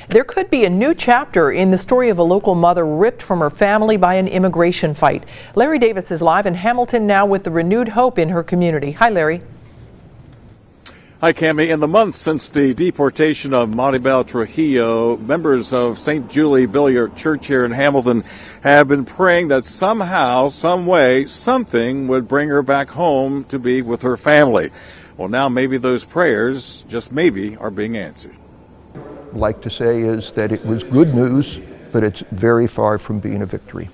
There could be a new chapter in the story of a local mother ripped from her family by an immigration fight. Larry Davis is live in Hamilton now with the renewed hope in her community. Hi, Larry. Hi, Cammie. In the months since the deportation of Marabel Trujillo, members of Saint Julie-Billiart Church here in Hamilton have been praying that somehow, some way, something would bring her back home to be with her family. Well, now maybe those prayers, just maybe, are being answered. Like to say is that it was good news, but it's very far from being a victory.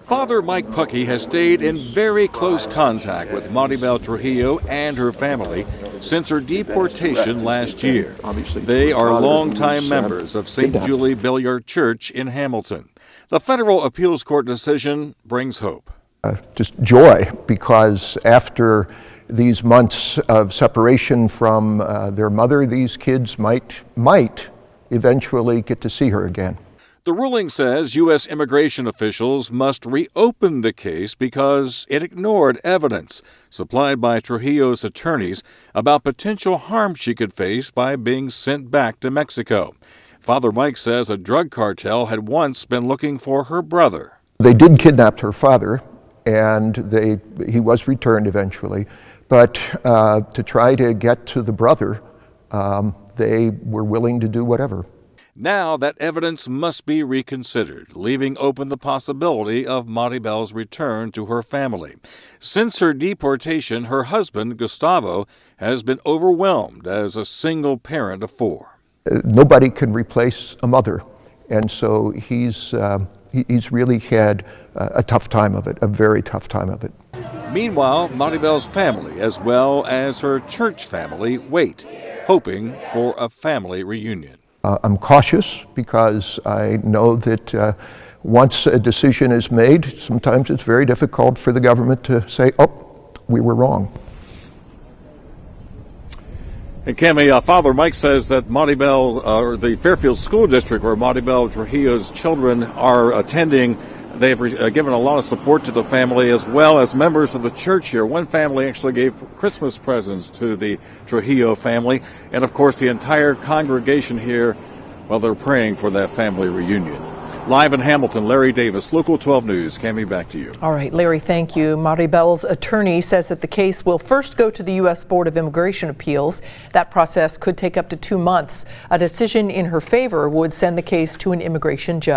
Father Mike Pucke has stayed in very close contact with Marabel Trujillo and her family since her deportation last year. They are longtime members of Saint Julie-Billiart Church in Hamilton. The federal appeals court decision brings hope. Just joy, because after these months of separation from their mother, these kids might eventually get to see her again. The ruling says U.S. immigration officials must reopen the case because it ignored evidence supplied by Trujillo's attorneys about potential harm she could face by being sent back to Mexico. Father Mike says a drug cartel had once been looking for her brother. They did kidnap her father, and he was returned eventually. But to try to get to the brother, they were willing to do whatever. Now that evidence must be reconsidered, leaving open the possibility of Marabel's return to her family. Since her deportation, her husband, Gustavo, has been overwhelmed as a single parent of four. Nobody can replace a mother, and so he's really had a tough time of it, a very tough time of it. Meanwhile, Marabel's family, as well as her church family, wait, hoping for a family reunion. I'm cautious because I know that once a decision is made, sometimes it's very difficult for the government to say, oh, we were wrong. And Cammie, Father Mike says that the Fairfield School District, where Marabel Trujillo's children are attending, they've given a lot of support to the family, as well as members of the church here. One family actually gave Christmas presents to the Trujillo family. And, of course, the entire congregation here, well, they're praying for that family reunion. Live in Hamilton, Larry Davis, Local 12 News. Cammie, back to you. All right, Larry, thank you. Marabel's attorney says that the case will first go to the U.S. Board of Immigration Appeals. That process could take up to 2 months. A decision in her favor would send the case to an immigration judge.